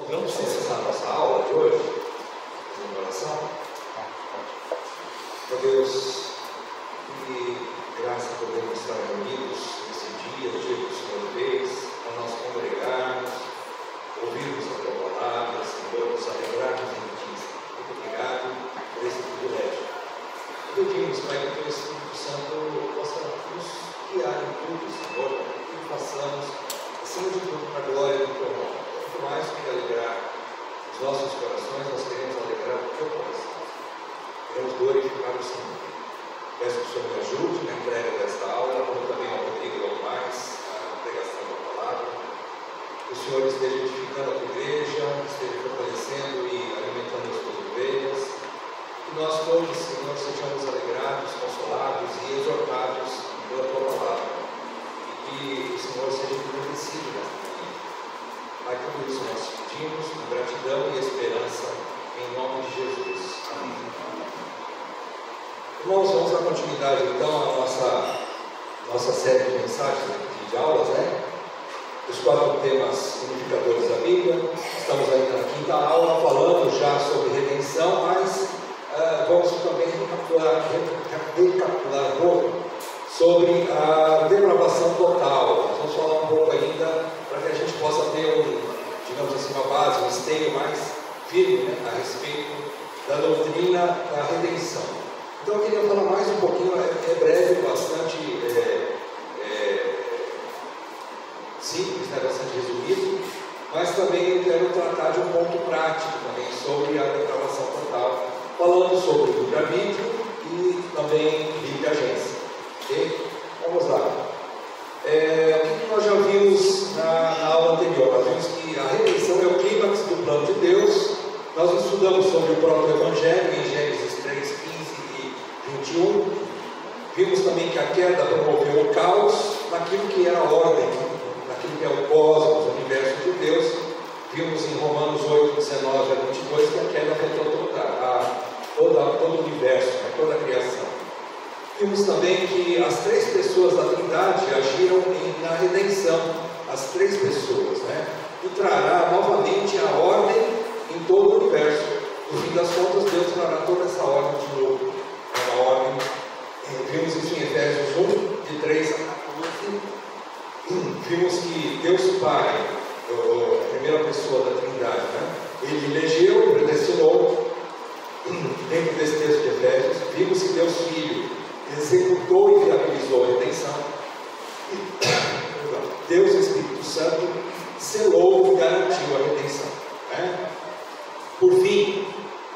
Vamos começar a nossa aula de hoje, fazendo oração. Ó Deus, que graça podemos estar reunidos nesse dia, o dia que o Senhor fez, para nós congregarmos, ouvirmos a Tua palavra, Senhor, nos alegrarmos em Ti. Muito obrigado por esse privilégio. Pedimos, Pai, que o Teu Espírito Santo possa nos guiar em tudo, Senhor, para que façamos, acima de tudo, para a glória do Teu nome. Muito mais do que alegrar os nossos corações, nós queremos alegrar o Teu coração. Queremos glorificar o Senhor. Peço que o Senhor me ajude na entrega desta aula, como também ao Rodrigo e ao mais, a pregação da palavra. Que o Senhor esteja edificando a Tua igreja, esteja fortalecendo e alimentando as Tuas ovelhas. Que nós todos, Senhor, sejamos alegrados, consolados e exortados pela Tua palavra. E que o Senhor seja engrandecido nesta vida. Pai, tudo isso nós pedimos com gratidão e esperança, em nome de Jesus. Amém. Irmãos, vamos dar continuidade então à nossa série de mensagens, de aulas, né? Os 4 temas unificadores da Bíblia. Estamos ainda na 5ª aula, falando já sobre redenção, mas vamos também recapitular um pouco sobre a depravação total. Nós vamos falar um pouco ainda para que a gente possa ter digamos assim, uma base, um esteio mais firme, né, a respeito da doutrina da redenção. Então eu queria falar mais um pouquinho, é breve, bastante simples, né, bastante resumido, mas também eu quero tratar de um ponto prático também sobre a depravação total, falando sobre o livre-arbítrio e também livre-agência. Ok? Vamos lá. O que nós já vimos na aula anterior? Nós vimos que a redenção é o clímax do plano de Deus. Nós estudamos sobre o próprio Evangelho em Gênesis 3, 15 e 21. Vimos também que a queda promoveu o caos naquilo que era a ordem, naquilo que é o cosmos, o universo de Deus. Vimos em Romanos 8, 19 a 22 que a queda afetou todo o universo, toda a criação. Vimos também que as 3 pessoas da Trindade agiram na redenção, as 3 pessoas, né? E trará novamente a ordem em todo o universo. No fim das contas, Deus trará toda essa ordem de novo. É uma ordem. Vimos isso em Efésios 1, de 3 a 14. Vimos que Deus Pai, a primeira pessoa da Trindade, né? Ele elegeu, predestinou, dentro desse texto de Efésios. Vimos que Deus Filho executou e viabilizou a redenção. Deus Espírito Santo selou e garantiu a redenção, né? Por fim,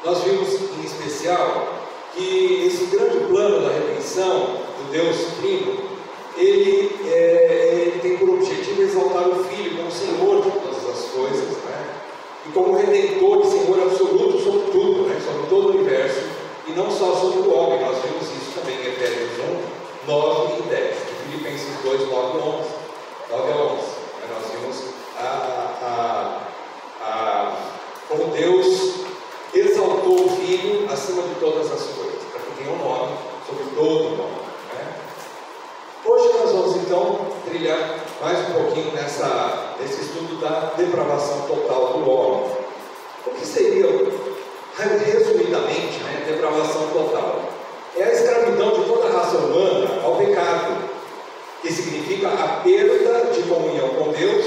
nós vimos em especial que esse grande plano da redenção do Deus Trino, ele tem por objetivo exaltar o Filho como Senhor de todas as coisas, né? E como Redentor e Senhor absoluto sobre tudo, né? Sobre todo o universo, e não só sobre o homem. Nós vimos isso também em Efésios 1, 9 e 10, e Filipenses 2, 9 a 11. Nós vimos como Deus exaltou o Filho acima de todas as coisas, para que tenha um nome sobre todo o nome, né? Hoje nós vamos então trilhar mais um pouquinho nesse estudo da depravação total do homem. O que seria, resumidamente, né, depravação total? É a escravidão de toda a raça humana ao pecado, que significa a perda de comunhão com Deus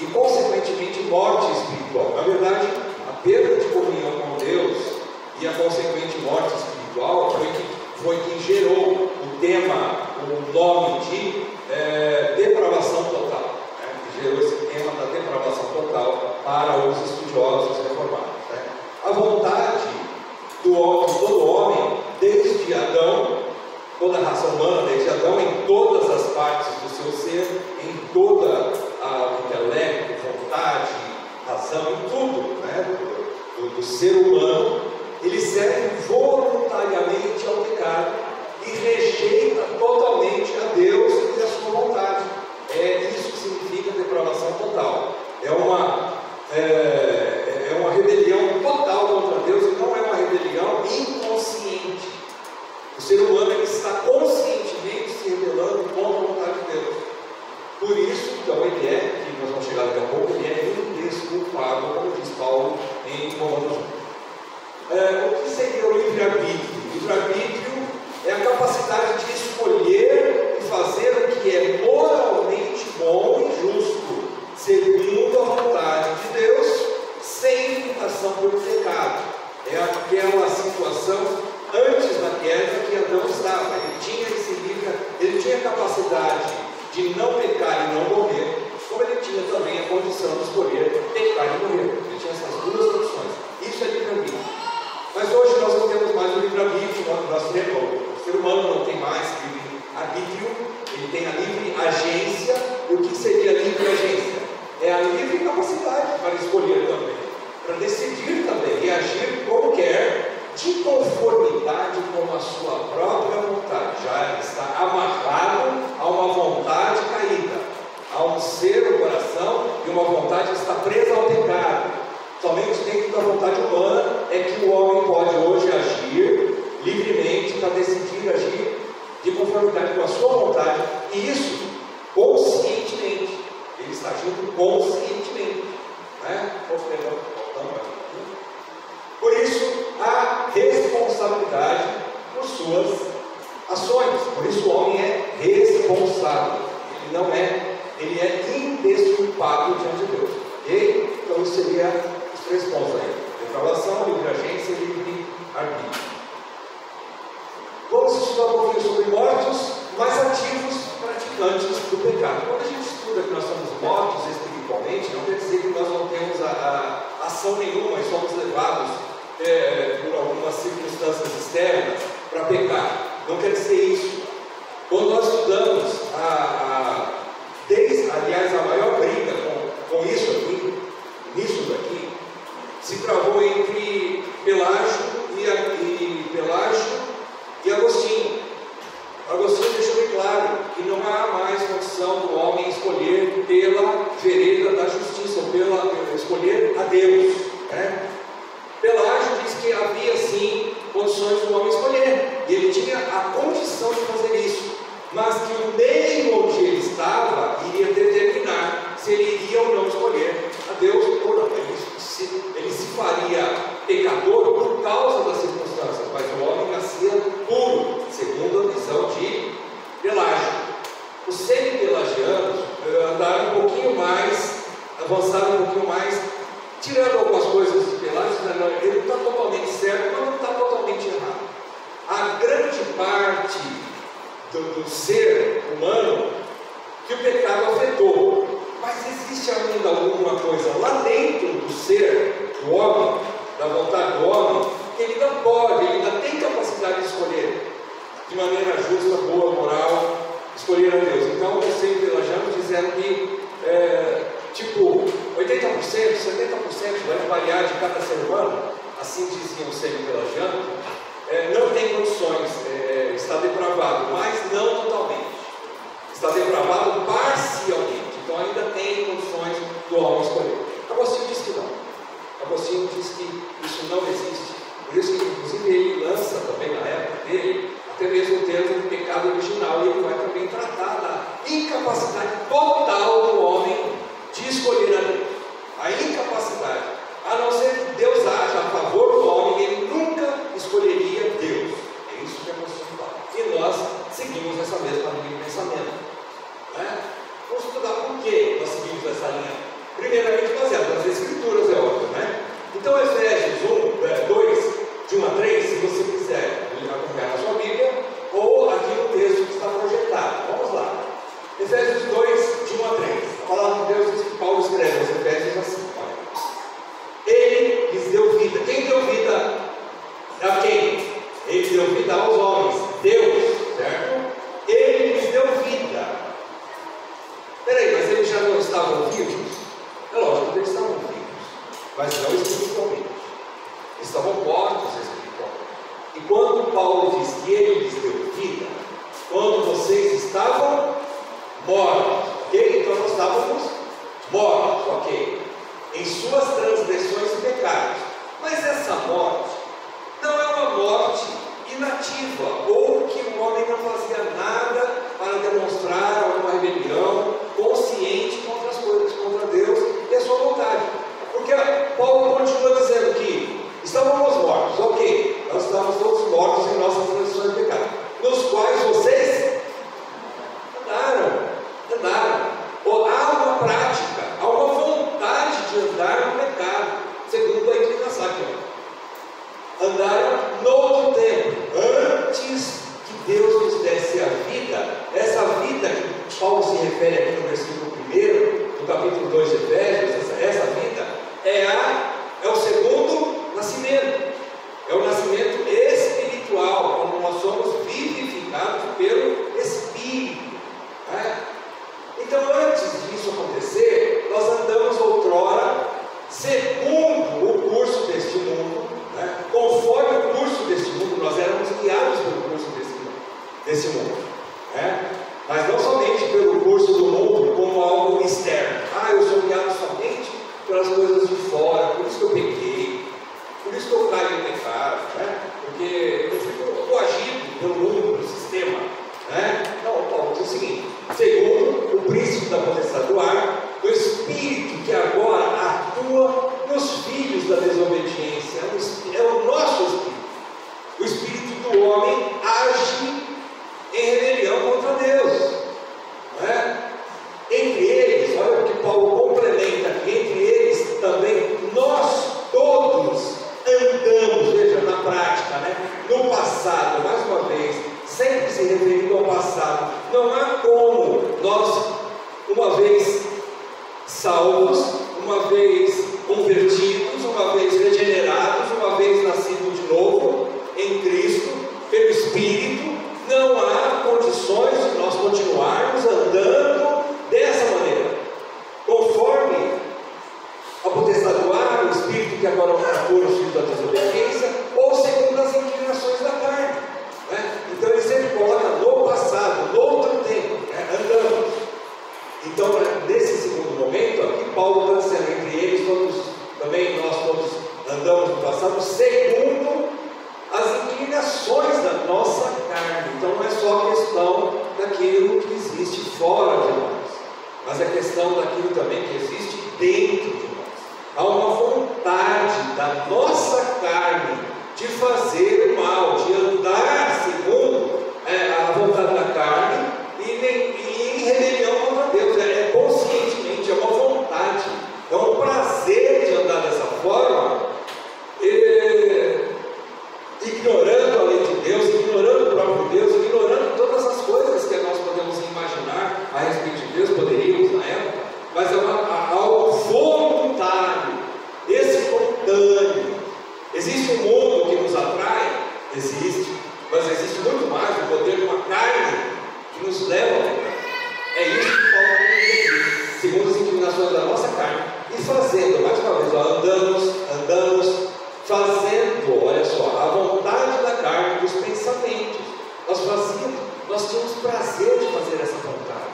e, consequentemente, morte espiritual. Na verdade, a perda de comunhão com Deus e a consequente morte espiritual foi que gerou o tema, o nome de depravação total, né? Que gerou esse tema da depravação total para os estudiosos reformados, né? A vontade de todo homem, desde Adão, toda a raça humana, desde Adão, em todas as partes do seu ser, em toda a intelecto, vontade, razão, em tudo, né, do ser humano, ele serve voluntariamente ao pecado e rejeita totalmente a Deus e a sua vontade. É isso que significa depravação total. É uma rebelião total contra Deus, e não é uma rebelião inconsciente. O ser humano ele está conscientemente se rebelando contra a vontade de Deus. Por isso, então, ele é, que nós vamos chegar daqui a pouco, ele é indesculpável, como diz Paulo. de não pecar e não morrer, como ele tinha também a condição de escolher pecar e morrer. Ele tinha essas duas opções. Isso é livre-arbítrio. Mas hoje nós não temos mais o livre-arbítrio. O ser humano não tem mais livre-arbítrio, ele tem a livre agência. E o que seria livre agência? É a livre capacidade para escolher também, para decidir também e agir como quer, de conformidade com a sua própria vontade. Já está amarrado a uma vontade caída, a um ser no coração, e uma vontade que está presa ao pecado. Somente dentro da vontade humana é que o homem pode hoje agir livremente para decidir agir de conformidade com a sua vontade, e isso conscientemente. Ele está agindo conscientemente, né? Por isso, há responsabilidade por suas ações. Por isso, o homem é responsável. Ele não é, ele é indesculpável diante de Deus. Ok? Então, isso seria os 3 pontos aí: depravação, livre agência e livre arbítrio. Vamos estudar um pouquinho sobre mortos mais ativos praticantes do pecado. Quando a gente estuda que nós somos mortos espiritualmente, não quer dizer que nós não temos a ação nenhuma e somos levados por algumas circunstâncias externas para pecar. Não quer dizer isso. Quando nós estudamos aliás, a maior briga com isso aqui, nisso daqui, se travou entre Pelágio e Agostinho. Agostinho deixou bem claro que não há mais condição do homem escolher pela vereda da justiça, ou pela escolher a Deus, né? Pelágio diz que havia sim condições do homem escolher, e ele tinha a condição de fazer isso, mas que o meio onde ele estava iria determinar se ele iria ou não escolher a Deus ou não. Ele se faria pecador por causa das circunstâncias, mas o homem nascia puro, segundo a visão de Pelágio. Os semi-pelagianos andaram um pouquinho mais, avançaram um pouquinho mais, tirando algumas coisas de Pelágio, ele não está totalmente certo, mas não está totalmente errado. A grande parte do ser humano que o pecado afetou, mas existe ainda alguma coisa lá dentro do ser do homem, da vontade do homem, que ele não pode, ele ainda tem capacidade de escolher de maneira justa, boa, moral, escolher a Deus. Então, os semi-pelagianos disseram que 80%, 70% vai variar de cada ser humano, assim diziam os semi-pelagianos, não tem condições, está depravado, mas não totalmente, está depravado parcialmente, então ainda tem condições do homem escolher. Agostinho diz que não. Agostinho diz que isso não existe. Por isso que, inclusive, ele lança também na época dele até mesmo o termo de pecado original, e ele vai também tratar da incapacidade total do homem de escolher a Deus. A incapacidade, a não ser que Deus haja a favor do homem, ele nunca escolheria Deus. É isso que Agostinho fala. E nós seguimos essa mesma linha de pensamento, né? Vamos estudar por que nós seguimos essa linha. Primeiramente, baseado nas Escrituras, é óbvio, né? Então, Efésios 2, de 1 a 3, se você quiser acompanhar na sua Bíblia, ou aqui no texto que está projetado. Vamos lá. Efésios 2, de 1 a 3. A palavra de Deus diz que Paulo escreve aos Efésios assim: olha, ele lhes deu vida. Quem deu vida a quem? Ele deu vida aos homens. Deus, certo? Ele lhes deu vida. Peraí, mas eles já não estavam vivos? É lógico que eles estavam vivos, mas não espiritualmente. Estavam mortos espiritualmente. E quando Paulo diz que ele lhes deu vida, quando vocês estavam mortos, ok? Então nós estávamos mortos, ok? Em suas transgressões e pecados. Mas essa morte não é uma morte inativa, ou que o homem não fazia nada para demonstrar alguma rebelião consciente contra as coisas, contra Deus e a sua vontade. Porque Paulo continua dizendo que estávamos mortos, ok? Nós estamos todos mortos em nossas transgressões e pecados, nos quais vocês andaram. Ou há uma prática, há uma vontade de andar no pecado, segundo a inclinação aqui. Andaram no outro tempo, antes que Deus nos desse a vida, essa vida que Paulo se refere aqui no versículo 1, no capítulo 2 de Efésios, essa vida é o segundo nascimento, é o nascimento espiritual, quando nós somos vivificados pelo Espírito. Então, antes disso acontecer, nós andamos outrora segundo o curso deste mundo, conforme o curso deste mundo. Nós éramos guiados pelo curso desse mundo, mas não somente pelo curso do mundo como algo externo. Eu sou guiado somente pelas coisas de fora, por isso que eu pequei, por isso que eu caio em pecado, porque eu fico coagido pelo mundo, pelo sistema. Não, Paulo diz o seguinte: segundo o príncipe da potestade do ar, o Espírito que agora atua nos filhos da desobediência, é o nosso Espírito. O Espírito do homem age em rebelião contra Deus. Entre eles, olha o que Paulo complementa aqui, entre eles também nós todos andamos, veja, na prática, no passado, mais uma vez, sempre se referindo ao passado. Não há como nós, uma vez salvos, uma vez convertidos, uma vez regenerados, uma vez nascidos de novo em Cristo, pelo Espírito, não há condições de nós continuarmos andando dessa maneira, conforme a potestade do ar, o Espírito que agora atua nos filhos da desobediência, ou segundo as inclinações da carne. Então ele sempre coloca no passado, no outro tempo, andamos. Então, nesse segundo momento, aqui Paulo está dizendo, entre eles todos, também nós todos andamos no passado, segundo as inclinações da nossa carne. Então não é só questão daquilo que existe fora de nós, mas é questão daquilo também que existe dentro de nós. Há uma vontade da nossa carne de fazer o mal, de andar segundo a vontade da carne e em rebelião contra Deus. É conscientemente, é uma vontade, é um prazer de andar dessa forma, ignorando a lei de Deus, ignorando o próprio Deus, ignorando todas as coisas que nós podemos imaginar a respeito de Deus, poderíamos na época, mas é algo voluntário, espontâneo. Existe um mundo que nos atrai? Existe, mas existe muito mais o poder de uma carne que nos leva a pecar. É isso que Paulo diz aqui, segundo as inclinações da nossa carne, e fazendo, mais uma vez, andamos fazendo, olha só, a vontade da carne, dos pensamentos. Nós tínhamos prazer de fazer essa vontade,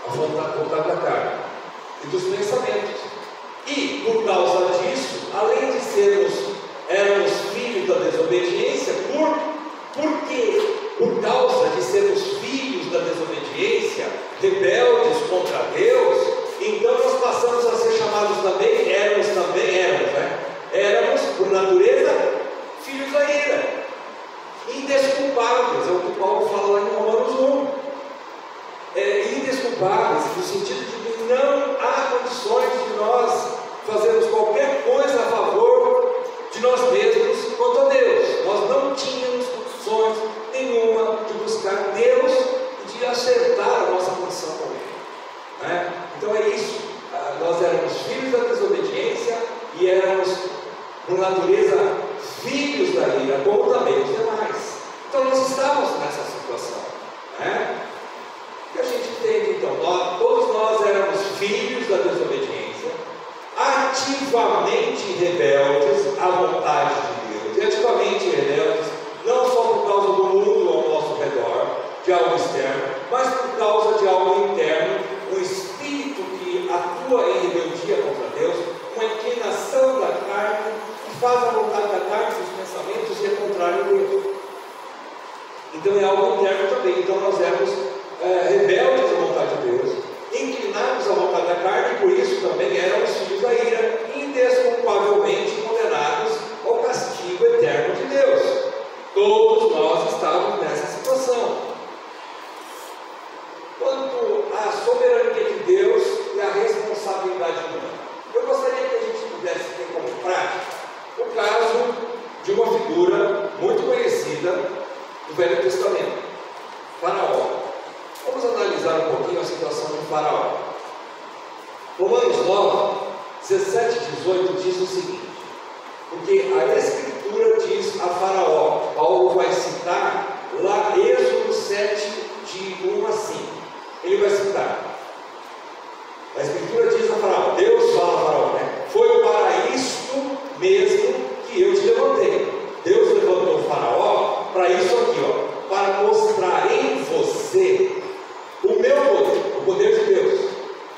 a vontade da carne e dos pensamentos. E por causa disso, além de éramos filhos da desobediência, por causa de sermos filhos da desobediência, rebeldes contra Deus, então nós passamos a ser chamados também, éramos por natureza filhos da ira, indesculpáveis, é o que Paulo fala lá em Romanos 1. Indesculpáveis, no sentido de que não há condições de nós fazermos qualquer coisa a favor de nós mesmos quanto a Deus. Nós não tínhamos condições nenhuma de buscar Deus e de acertar a nossa condição com Ele. Então é isso. Nós éramos filhos da desobediência e éramos, por natureza, filhos da ira, como também os demais. Então nós estávamos nessa situação. O que a gente entende então? Todos nós éramos filhos da desobediência, ativamente rebeldes à vontade de Deus, e ativamente rebeldes não só por causa do mundo ao nosso redor, de algo externo, mas por causa de algo interno, um espírito que atua em rebeldia contra Deus, uma inclinação da carne, que faz a vontade da carne, seus pensamentos, e é contrário a Deus. Então é algo interno também. Então nós éramos rebeldes à vontade de Deus, inclinados à vontade da carne, e por isso também éramos filhos da ira, indesculpavelmente condenados ao castigo eterno de Deus. Todos nós estávamos nessa situação. Quanto à soberania de Deus e à responsabilidade humana, eu gostaria que a gente pudesse ter como prática o caso de uma figura muito conhecida do Velho Testamento, Faraó. Vamos analisar um pouquinho a situação de Faraó. Romanos 9, 17 e 18 diz o seguinte: porque a Escritura diz a Faraó, Paulo vai citar lá Êxodo 7, de 1 a 5. Ele vai citar. A Escritura diz a Faraó, Deus fala a Faraó, né? Foi para isto mesmo que eu te levantei. Deus levantou o Faraó para isso aqui, ó, para mostrar em você o meu poder, o poder de Deus,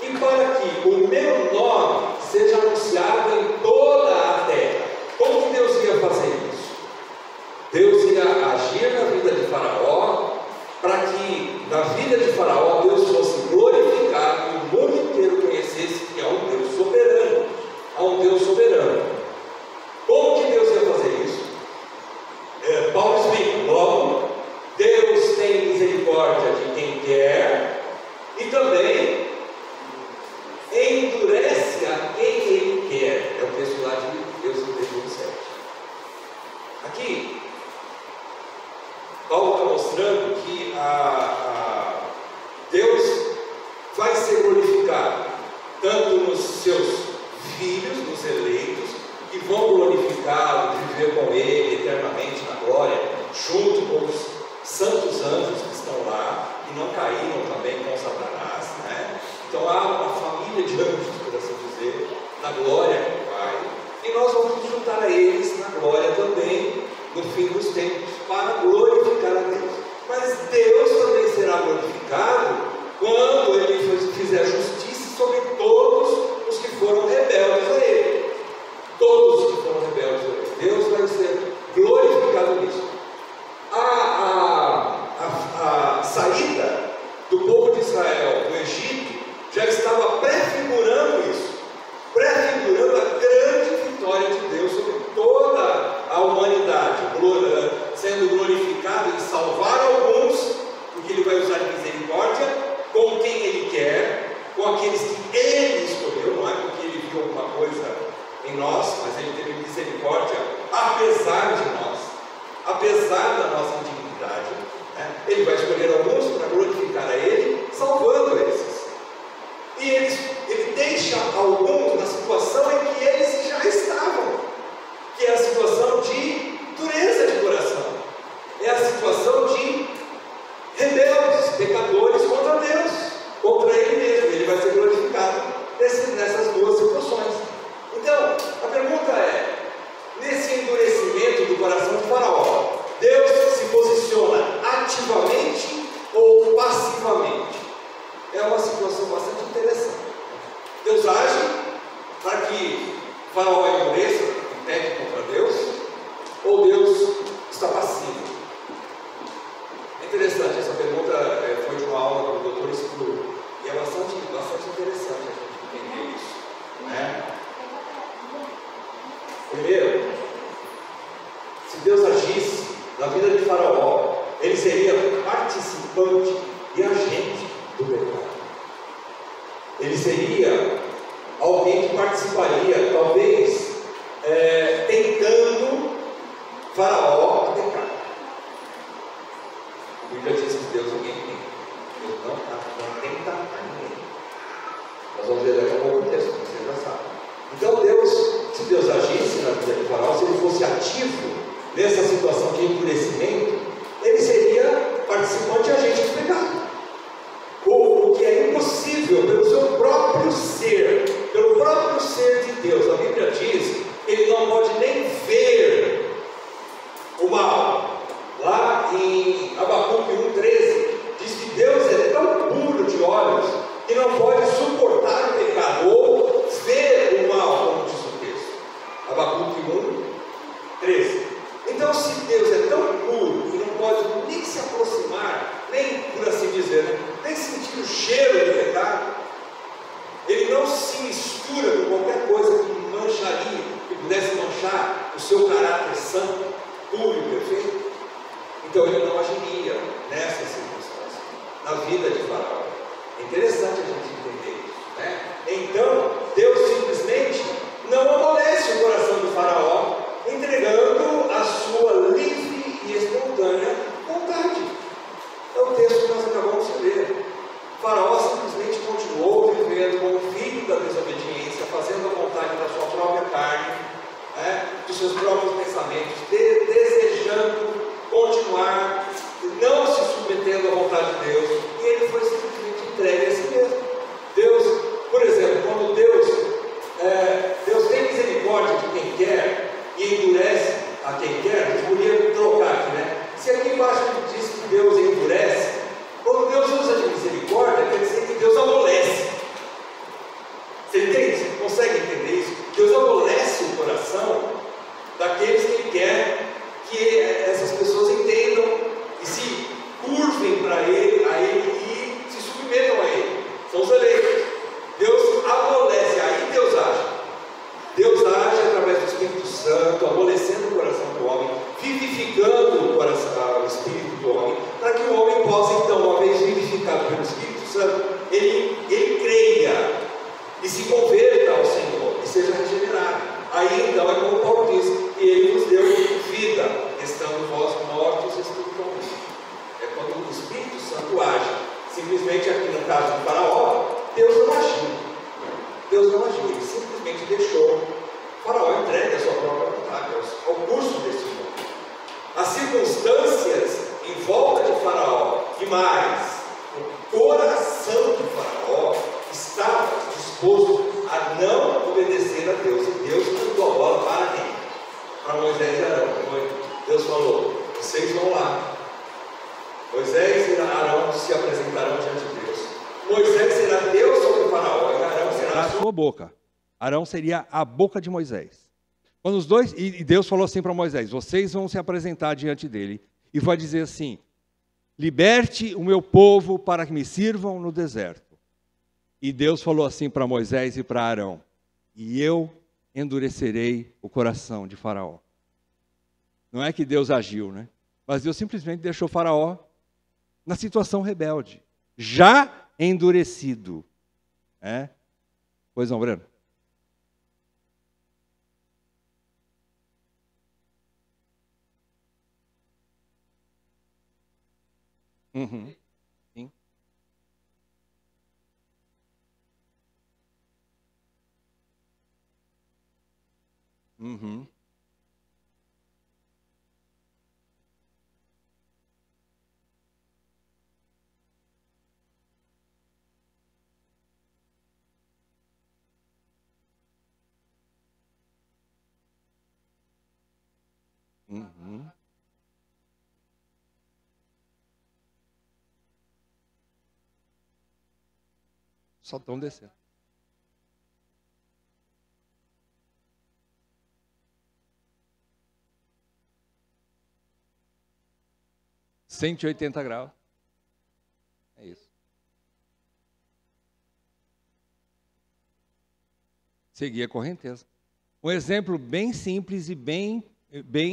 e para que o meu nome seja anunciado em toda a terra. Como que Deus ia fazer isso? Deus ia agir na vida de Faraó, para que na vida de Faraó Deus fosse glorificado e o mundo inteiro conhecesse que há um Deus soberano. Há um Deus soberano. Como que Deus ia fazer isso? Paulo explica: logo, Deus tem misericórdia de quem quer e também endurece a quem Ele quer. É o texto lá de Êxodo 27. Aqui Paulo está mostrando que Deus vai ser glorificado tanto nos seus filhos, nos eleitos, que vão glorificá-lo, viver com Ele eternamente na glória, junto com os santos anjos que estão lá e não caíram também com Satanás, né? Então há uma família de anjos, por assim dizer, na glória com o Pai, e nós vamos nos juntar a eles na glória também no fim dos tempos, para glorificar a Deus. Mas Deus também será glorificado quando Ele fizer justiça sobre todos os que foram rebeldes a Ele. Todos os que foram rebeldes a Ele. Deus vai ser glorificado nisso. A saída do povo de Israel do Egito já estava prefigurando isso, prefigurando a grande vitória de Deus sobre toda a humanidade, sendo glorificado em salvar alguns, porque Ele vai usar misericórdia com quem Ele quer, com aqueles que Ele escolheu. Não é porque Ele viu alguma coisa em nós, mas Ele teve misericórdia apesar de nós, apesar da nossa indignidade, né? Ele vai escolher alguns para glorificar a Ele, salvando esses. E Ele deixa alguns na situação em que eles já estavam, que é a situação de dureza de coração, é a situação de rebeldes, pecadores contra Deus, contra Ele mesmo. Ele vai ser glorificado nessas duas situações. Então, a pergunta é: nesse endurecimento do coração de Faraó, Deus se posiciona ativamente ou passivamente? É uma situação bastante interessante. Deus age para que Faraó endureça e peque contra Deus, ou Deus está passivo? É interessante, essa pergunta foi de uma aula do Dr. Spru, e é bastante interessante a gente entender isso, né? Primeiro, se Deus agisse na vida de Faraó, ele seria participante e agente do pecado. Ele seria alguém que participaria, talvez, tentando Faraó a pecar. A Bíblia diz que Deus ninguém tem. Deus não tenta a ninguém. Nós vamos ver daqui a pouco o texto, você já sabe. Então se Deus agisse na vida de Faraó, se ele fosse ativo nessa situação de endurecimento, ele seria participante e agente do pecado. O que é impossível pelo seu próprio ser, pelo próprio ser de Deus. A Bíblia diz que ele não pode nem ver o mal. Lá em Abacuque 1,13 diz que Deus é tão puro de olhos simplesmente continuou vivendo como filho da desobediência, fazendo a vontade da sua própria carne, dos seus próprios pensamentos, desejando continuar, não se submetendo à vontade de Deus, e ele foi simplesmente entregue a si mesmo. Deus, por exemplo, quando Deus tem misericórdia de quem quer e endurece a quem quer, a gente podia trocar aqui, né? Se aqui embaixo diz que Deus endurece, quando Deus usa de misericórdia, quer dizer que Deus amolece. Você entende? Você consegue entender isso? Deus amolece o coração daqueles que Ele quer que essas pessoas entendam e se curvem para Ele, a Ele e se submetam a Ele. São os eleitos. Deus amolece, aí Deus age. Deus age através do Espírito Santo, amolecendo o coração do homem, vivificando o coração, o espírito do homem, para que o homem possa, então, uma vez vivificado pelo Espírito Santo, ele creia e se converta ao Senhor e seja regenerado. Aí, então, é como Paulo diz, que Ele nos deu vida, estando vós mortos espiritualmente. É quando o Espírito Santo age. Simplesmente aqui no caso do Faraó, Deus não agiu. Deus não agiu, Ele simplesmente deixou o Faraó entregue à sua própria vontade, ao curso desse mundo. As circunstâncias em volta de Faraó, e mais, o coração de Faraó estava disposto a não obedecer a Deus. E Deus mandou a bola para quem? Para Moisés e Arão. Deus falou: vocês vão lá. Moisés e Arão se apresentarão diante de Deus. Moisés será Deus sobre o Faraó e Arão será a sua boca. Arão seria a boca de Moisés. Quando os dois, e Deus falou assim para Moisés: vocês vão se apresentar diante dele e vai dizer assim: liberte o meu povo para que me sirvam no deserto. E Deus falou assim para Moisés e para Arão: e eu endurecerei o coração de Faraó. Não é que Deus agiu, né? Mas Deus simplesmente deixou Faraó na situação rebelde, já endurecido. Pois não, Breno? Uhum. Sim. Uhum. Uhum. Só estão descendo. $180. É isso. Seguir a correnteza. Um exemplo bem simples e bem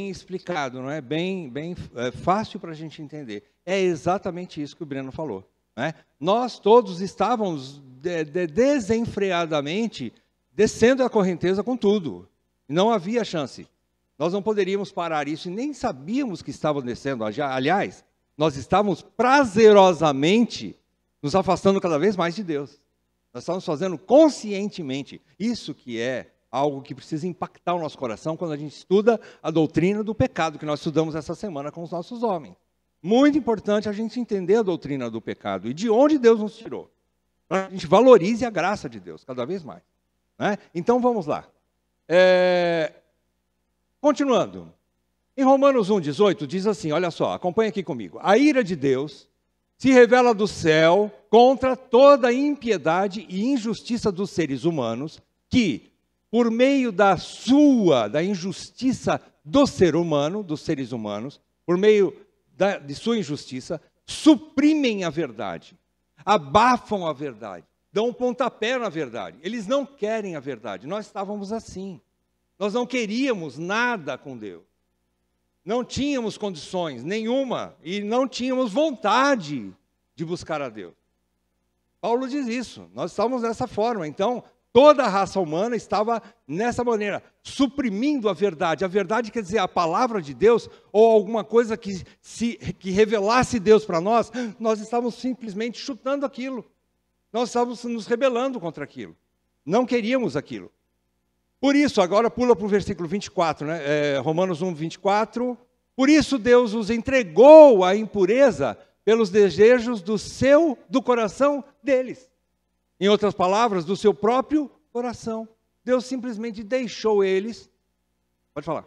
explicado, não é? Bem fácil para a gente entender. É exatamente isso que o Breno falou. Né? Nós todos estávamos desenfreadamente descendo a correnteza com tudo. Não havia chance. Nós não poderíamos parar isso e nem sabíamos que estávamos descendo. Aliás, nós estávamos prazerosamente nos afastando cada vez mais de Deus. Nós estávamos fazendo conscientemente. Isso que é algo que precisa impactar o nosso coração quando a gente estuda a doutrina do pecado, que nós estudamos essa semana com os nossos homens. Muito importante a gente entender a doutrina do pecado e de onde Deus nos tirou. Para que a gente valorize a graça de Deus cada vez mais. Né? Então vamos lá. Continuando. Em Romanos 1,18 diz assim, olha só, acompanha aqui comigo. A ira de Deus se revela do céu contra toda a impiedade e injustiça dos seres humanos que, por meio da injustiça do ser humano, dos seres humanos, por meio de sua injustiça, suprimem a verdade, abafam a verdade, dão um pontapé na verdade. Eles não querem a verdade. Nós estávamos assim. Nós não queríamos nada com Deus. Não tínhamos condições nenhuma e não tínhamos vontade de buscar a Deus. Paulo diz isso. Nós estávamos dessa forma. Então, toda a raça humana estava nessa maneira, suprimindo a verdade. A verdade quer dizer a palavra de Deus ou alguma coisa que revelasse Deus para nós, nós estávamos simplesmente chutando aquilo. Nós estávamos nos rebelando contra aquilo. Não queríamos aquilo. Por isso, agora pula para o versículo 24, né? Romanos 1, 24. Por isso Deus os entregou à impureza pelos desejos do coração deles. Em outras palavras, do seu próprio coração. Deus simplesmente deixou eles. Pode falar.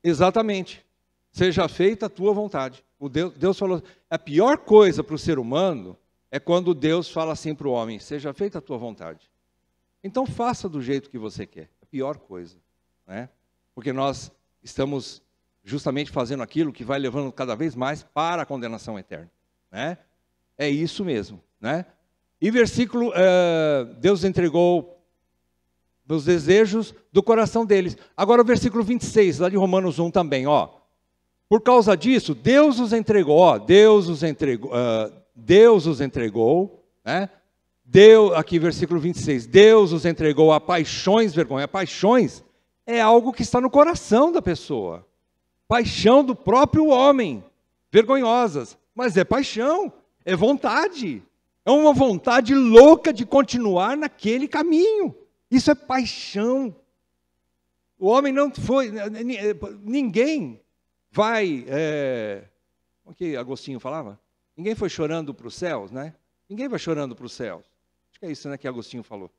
Exatamente. Seja feita a tua vontade. Deus falou, a pior coisa para o ser humano é quando Deus fala assim para o homem, seja feita a tua vontade. Então faça do jeito que você quer. A pior coisa. Né? Porque nós estamos justamente fazendo aquilo que vai levando cada vez mais para a condenação eterna. Né? É isso mesmo. Né? E versículo, Deus entregou os desejos do coração deles. Agora o versículo 26, lá de Romanos 1 também, ó. Por causa disso, Deus os entregou, Deus os entregou, né? Aqui versículo 26, Deus os entregou a paixões vergonhosas. Paixões é algo que está no coração da pessoa. Paixão do próprio homem, vergonhosas. Mas é paixão, é vontade. É uma vontade louca de continuar naquele caminho. Isso é paixão. O homem não foi, ninguém vai, como que Agostinho falava? Ninguém foi chorando para os céus, né? Ninguém vai chorando para os céus. Acho que é isso, né, que Agostinho falou.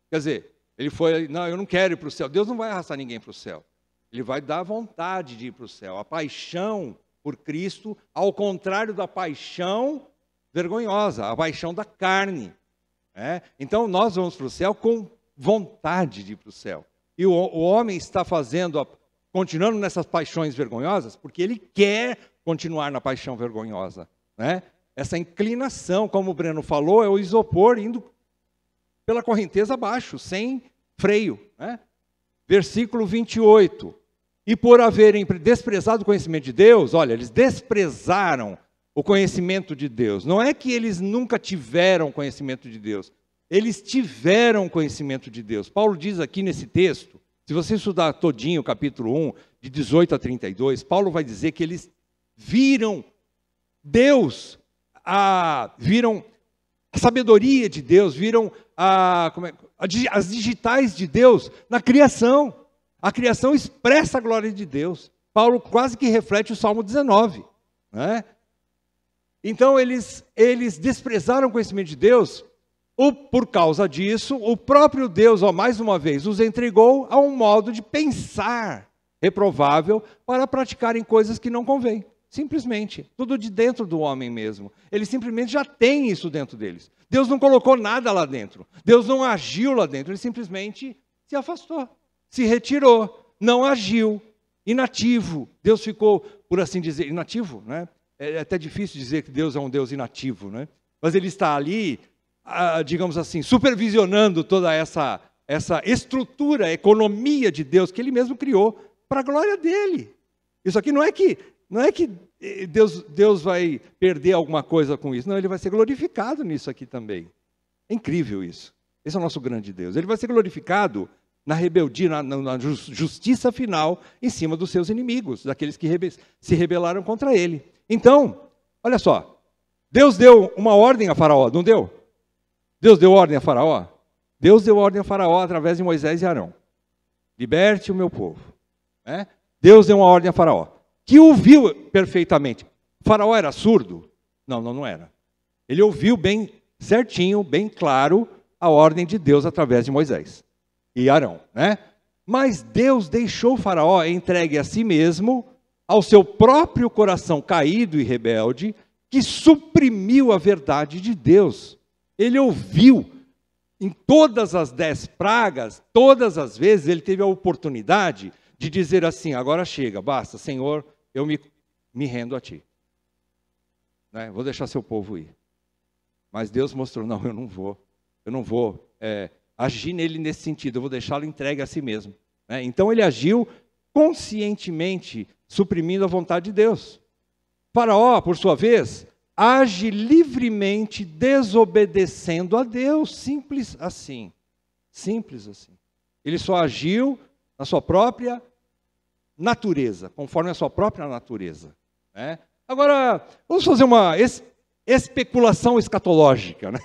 Quer dizer, ele foi, não, eu não quero ir para o céu. Deus não vai arrastar ninguém para o céu. Ele vai dar vontade de ir para o céu. A paixão por Cristo, ao contrário da paixão vergonhosa, a paixão da carne. Né? Então, nós vamos para o céu com vontade de ir para o céu. E o homem está continuando nessas paixões vergonhosas, porque ele quer continuar na paixão vergonhosa. Né? Essa inclinação, como o Breno falou, é o isopor indo pela correnteza abaixo, sem freio. Né? Versículo 28. E por haverem desprezado o conhecimento de Deus, olha, eles desprezaram o conhecimento de Deus. Não é que eles nunca tiveram conhecimento de Deus. Eles tiveram conhecimento de Deus. Paulo diz aqui nesse texto, se você estudar todinho o capítulo 1, de 18 a 32, Paulo vai dizer que eles viram Deus, viram a sabedoria de Deus, viram as digitais de Deus na criação. A criação expressa a glória de Deus. Paulo quase que reflete o Salmo 19. Né? Então eles desprezaram o conhecimento de Deus. Por causa disso, o próprio Deus, mais uma vez, os entregou a um modo de pensar reprovável para praticarem coisas que não convêm. Simplesmente. Tudo de dentro do homem mesmo. Eles simplesmente já têm isso dentro deles. Deus não colocou nada lá dentro. Deus não agiu lá dentro. Ele simplesmente se afastou. Se retirou. Não agiu. Inativo. Deus ficou, por assim dizer, inativo. Né? É até difícil dizer que Deus é um Deus inativo. Né? Mas ele está ali, digamos assim, supervisionando toda essa estrutura, economia de Deus que ele mesmo criou para a glória dele. Isso aqui não é que Deus vai perder alguma coisa com isso. Não, ele vai ser glorificado nisso aqui também. É incrível isso. Esse é o nosso grande Deus. Ele vai ser glorificado na rebeldia, na justiça final, em cima dos seus inimigos, daqueles que se rebelaram contra ele. Então, olha só, Deus deu uma ordem a Faraó, não deu? Deus deu ordem a Faraó? Deus deu ordem a Faraó através de Moisés e Arão. Liberte o meu povo. Né? Deus deu uma ordem a Faraó, que ouviu perfeitamente. Faraó era surdo? Não era. Ele ouviu bem certinho, bem claro, a ordem de Deus através de Moisés e Arão. Né? Mas Deus deixou Faraó entregue a si mesmo, ao seu próprio coração caído e rebelde, que suprimiu a verdade de Deus. Ele ouviu em todas as 10 pragas, todas as vezes ele teve a oportunidade de dizer assim, agora chega, basta, Senhor, eu me rendo a Ti. Né? Vou deixar seu povo ir. Mas Deus mostrou, não, eu não vou agir nele nesse sentido, eu vou deixá-lo entregue a si mesmo. Né? Então ele agiu conscientemente, suprimindo a vontade de Deus. Faraó, por sua vez, age livremente desobedecendo a Deus, simples assim. Simples assim. Ele só agiu na sua própria natureza, conforme a sua própria natureza. Né? Agora, vamos fazer especulação escatológica, né?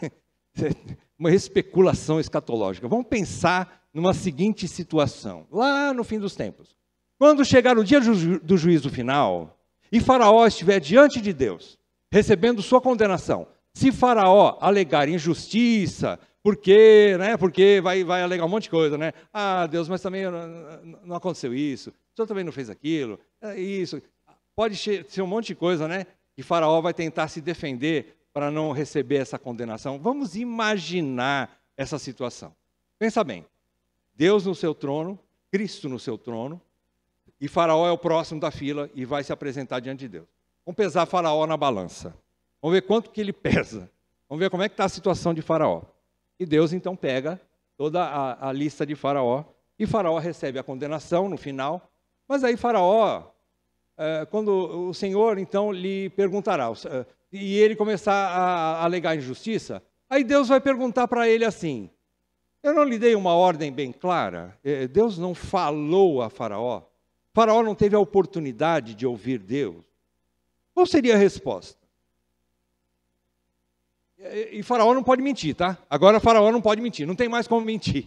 Uma especulação escatológica. Vamos pensar numa seguinte situação, lá no fim dos tempos. Quando chegar o dia do juízo final, e Faraó estiver diante de Deus, recebendo sua condenação, se Faraó alegar injustiça, porque vai alegar um monte de coisa, né? Ah, Deus, mas também não aconteceu isso, o senhor também não fez aquilo, isso. Pode ser um monte de coisa, né? E Faraó vai tentar se defender para não receber essa condenação. Vamos imaginar essa situação. Pensa bem, Deus no seu trono, Cristo no seu trono, e Faraó é o próximo da fila e vai se apresentar diante de Deus. Vamos pesar Faraó na balança. Vamos ver quanto que ele pesa. Vamos ver como é que está a situação de Faraó. E Deus então pega toda a lista de Faraó, e Faraó recebe a condenação no final. Mas aí Faraó, quando o Senhor então lhe perguntará, e ele começar a alegar injustiça, aí Deus vai perguntar para ele assim, eu não lhe dei uma ordem bem clara? Deus não falou a Faraó? Faraó não teve a oportunidade de ouvir Deus? Qual seria a resposta? E Faraó não pode mentir, tá? Agora Faraó não pode mentir, não tem mais como mentir.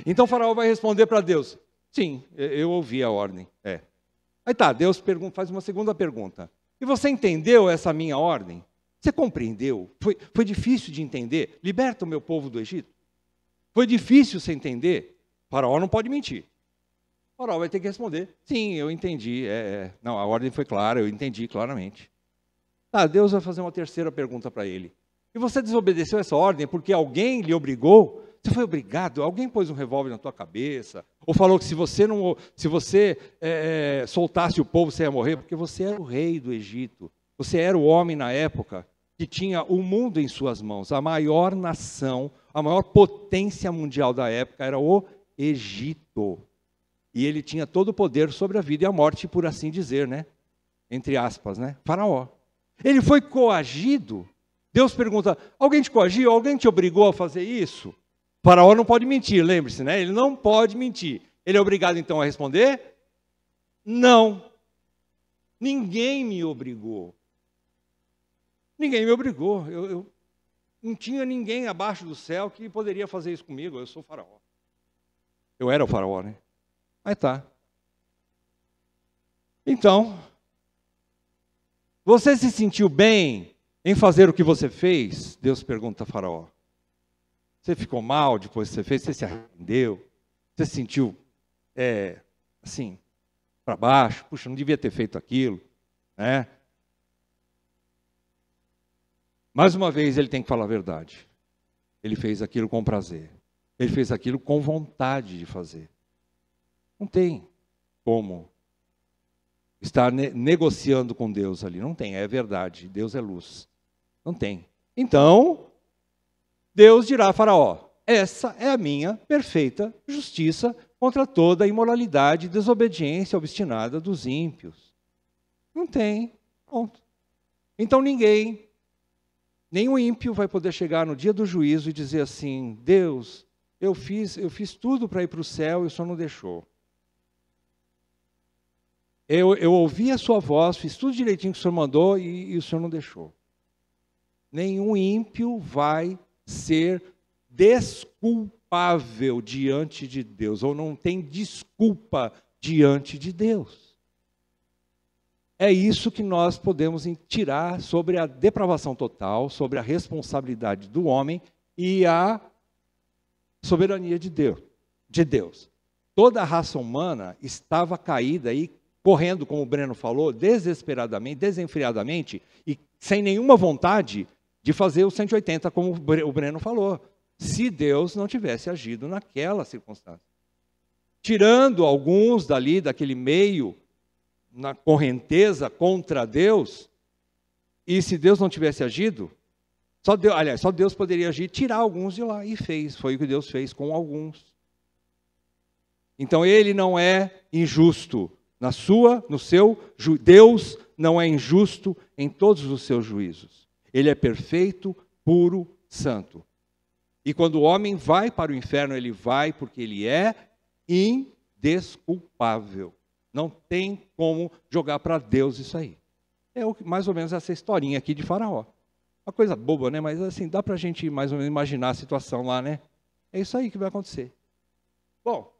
Então Faraó vai responder para Deus, sim, eu ouvi a ordem. Aí tá, Deus faz uma segunda pergunta. E você entendeu essa minha ordem? Você compreendeu? Foi difícil de entender? Liberta o meu povo do Egito. Foi difícil você entender? Faraó não pode mentir. Faraó vai ter que responder, sim, eu entendi. Não, a ordem foi clara, eu entendi claramente. Tá, Deus vai fazer uma terceira pergunta para ele. E você desobedeceu essa ordem porque alguém lhe obrigou? Você foi obrigado? Alguém pôs um revólver na tua cabeça? Ou falou que se você soltasse o povo, você ia morrer? Porque você era o rei do Egito. Você era o homem na época que tinha o mundo em suas mãos. A maior nação, a maior potência mundial da época era o Egito. E ele tinha todo o poder sobre a vida e a morte, por assim dizer, né? Entre aspas, né? Faraó. Ele foi coagido. Deus pergunta, alguém te coagiu? Alguém te obrigou a fazer isso? Faraó não pode mentir, lembre-se, né? Ele não pode mentir. Ele é obrigado, então, a responder? Não. Ninguém me obrigou. Ninguém me obrigou. Eu não tinha ninguém abaixo do céu que poderia fazer isso comigo. Eu sou Faraó. Eu era o Faraó, né? Aí tá. Então, você se sentiu bem em fazer o que você fez? Deus pergunta a Faraó. Você ficou mal depois que você fez? Você se arrependeu? Você se sentiu, assim, para baixo? Puxa, não devia ter feito aquilo, né? Mais uma vez, ele tem que falar a verdade. Ele fez aquilo com prazer. Ele fez aquilo com vontade de fazer. Não tem como estar negociando com Deus ali. Não tem, é verdade. Deus é luz. Não tem. Então, Deus dirá a Faraó, essa é a minha perfeita justiça contra toda a imoralidade e desobediência obstinada dos ímpios. Não tem. Ponto. Então nenhum ímpio vai poder chegar no dia do juízo e dizer assim, Deus, eu fiz tudo para ir para o céu e o Senhor não deixou. Eu ouvi a sua voz, fiz tudo direitinho que o Senhor mandou e o Senhor não deixou. Nenhum ímpio vai ser desculpável diante de Deus, ou não tem desculpa diante de Deus. É isso que nós podemos tirar sobre a depravação total, sobre a responsabilidade do homem e a soberania de Deus. Toda a raça humana estava caída e correndo, como o Breno falou, desesperadamente, desenfreadamente e sem nenhuma vontade de fazer o 180, como o Breno falou, se Deus não tivesse agido naquela circunstância. Tirando alguns daquele meio, na correnteza contra Deus, e se Deus não tivesse agido, só Deus poderia agir, tirar alguns de lá, e fez, foi o que Deus fez com alguns. Então ele não é injusto Deus não é injusto em todos os seus juízos. Ele é perfeito, puro, santo. E quando o homem vai para o inferno, ele vai porque ele é indesculpável. Não tem como jogar para Deus isso aí. É mais ou menos essa historinha aqui de Faraó. Uma coisa boba, né? Mas assim, dá para a gente mais ou menos imaginar a situação lá, né? É isso aí que vai acontecer. Bom,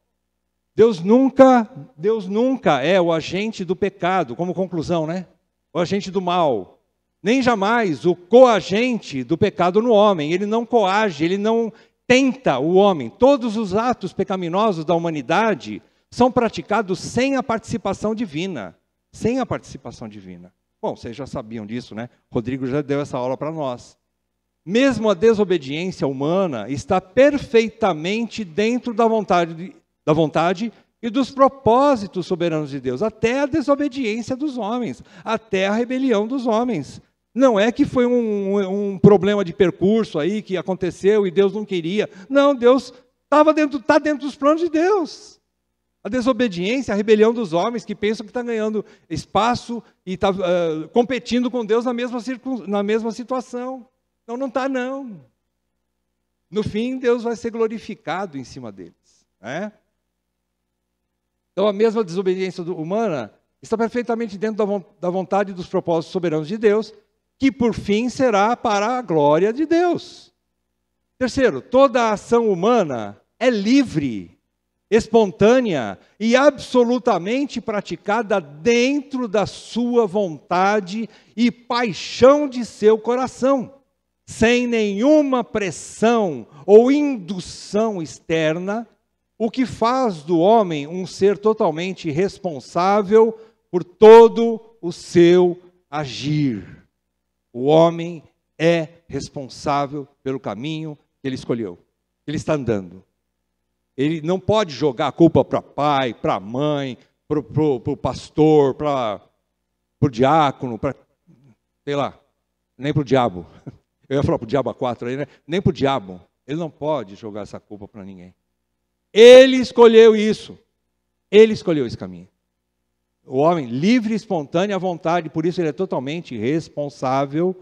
Deus nunca é o agente do pecado, como conclusão, né? O agente do mal. Nem jamais o coagente do pecado no homem. Ele não coage, ele não tenta o homem. Todos os atos pecaminosos da humanidade são praticados sem a participação divina. Sem a participação divina. Bom, vocês já sabiam disso, né? Rodrigo já deu essa aula para nós. Mesmo a desobediência humana está perfeitamente dentro da vontade e dos propósitos soberanos de Deus. Até a desobediência dos homens, até a rebelião dos homens. Não é que foi um problema de percurso aí que aconteceu e Deus não queria. Não, Deus está dentro dos planos de Deus. A desobediência, a rebelião dos homens que pensam que está ganhando espaço e está competindo com Deus na mesma situação. Não, não está não. No fim, Deus vai ser glorificado em cima deles. Né? Então, a mesma desobediência humana está perfeitamente dentro da vontade e dos propósitos soberanos de Deus, que por fim será para a glória de Deus. Terceiro, toda a ação humana é livre, espontânea e absolutamente praticada dentro da sua vontade e paixão de seu coração, sem nenhuma pressão ou indução externa, o que faz do homem um ser totalmente responsável por todo o seu agir. O homem é responsável pelo caminho que ele escolheu, que ele está andando. Ele não pode jogar a culpa para pai, para mãe, para o pastor, para o diácono, sei lá, nem para o diabo. Eu ia falar para o diabo a 4 aí, né? Nem para o diabo. Ele não pode jogar essa culpa para ninguém. Ele escolheu isso. Ele escolheu esse caminho. O homem livre, espontâneo, à vontade, por isso ele é totalmente responsável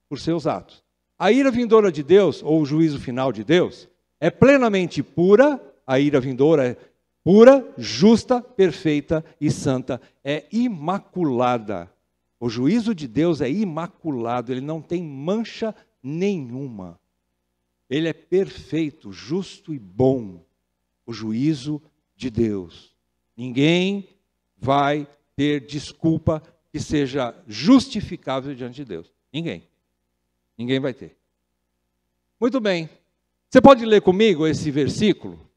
por seus atos. A ira vindoura de Deus, ou o juízo final de Deus, é plenamente pura. A ira vindoura é pura, justa, perfeita e santa. É imaculada. O juízo de Deus é imaculado, ele não tem mancha nenhuma. Ele é perfeito, justo e bom. O juízo de Deus. Ninguém vai ter desculpa que seja justificável diante de Deus. Ninguém. Ninguém vai ter. Muito bem. Você pode ler comigo esse versículo?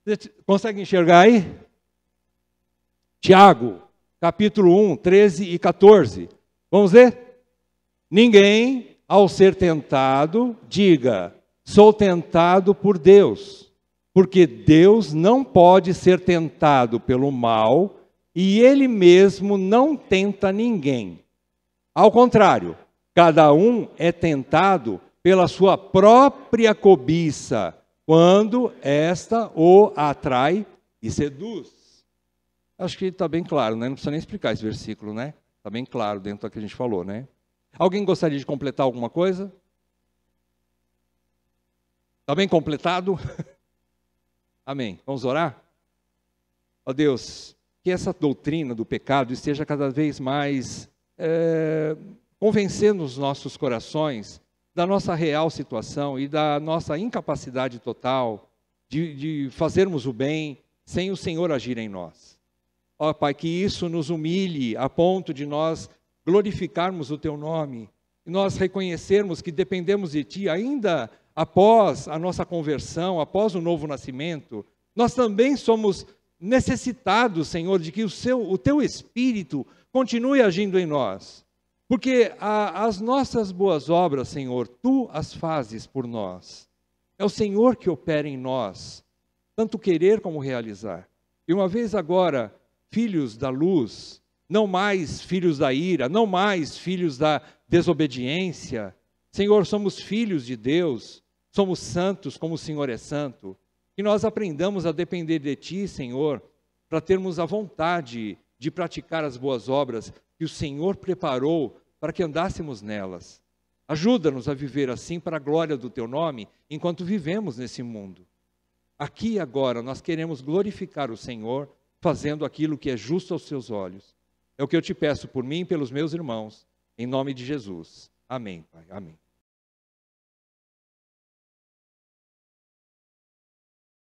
Você consegue enxergar aí? Tiago, capítulo 1, 13 e 14. Vamos ler? Ninguém, ao ser tentado, diga, sou tentado por Deus, porque Deus não pode ser tentado pelo mal e Ele mesmo não tenta ninguém. Ao contrário, cada um é tentado pela sua própria cobiça, quando esta o atrai e seduz. Acho que está bem claro, né? Não precisa nem explicar esse versículo, né? Está bem claro dentro do que a gente falou, né? Alguém gostaria de completar alguma coisa? Está bem completado? Amém. Vamos orar? Ó Deus, que essa doutrina do pecado esteja cada vez mais convencendo os nossos corações da nossa real situação e da nossa incapacidade total de fazermos o bem sem o Senhor agir em nós. Ó Pai, que isso nos humilhe a ponto de nós glorificarmos o Teu nome e nós reconhecermos que dependemos de Ti ainda após a nossa conversão, após o novo nascimento. Nós também somos necessitados, Senhor, de que o Teu Espírito continue agindo em nós. Porque as nossas boas obras, Senhor, Tu as fazes por nós. É o Senhor que opera em nós, tanto querer como realizar. E uma vez agora, filhos da luz, não mais filhos da ira, não mais filhos da desobediência. Senhor, somos filhos de Deus, somos santos como o Senhor é santo. Que nós aprendamos a depender de Ti, Senhor, para termos a vontade de praticar as boas obras que o Senhor preparou para que andássemos nelas. Ajuda-nos a viver assim para a glória do Teu nome, enquanto vivemos nesse mundo. Aqui e agora nós queremos glorificar o Senhor, fazendo aquilo que é justo aos Teus olhos. É o que eu Te peço por mim e pelos meus irmãos, em nome de Jesus. Amém, Pai. Amém.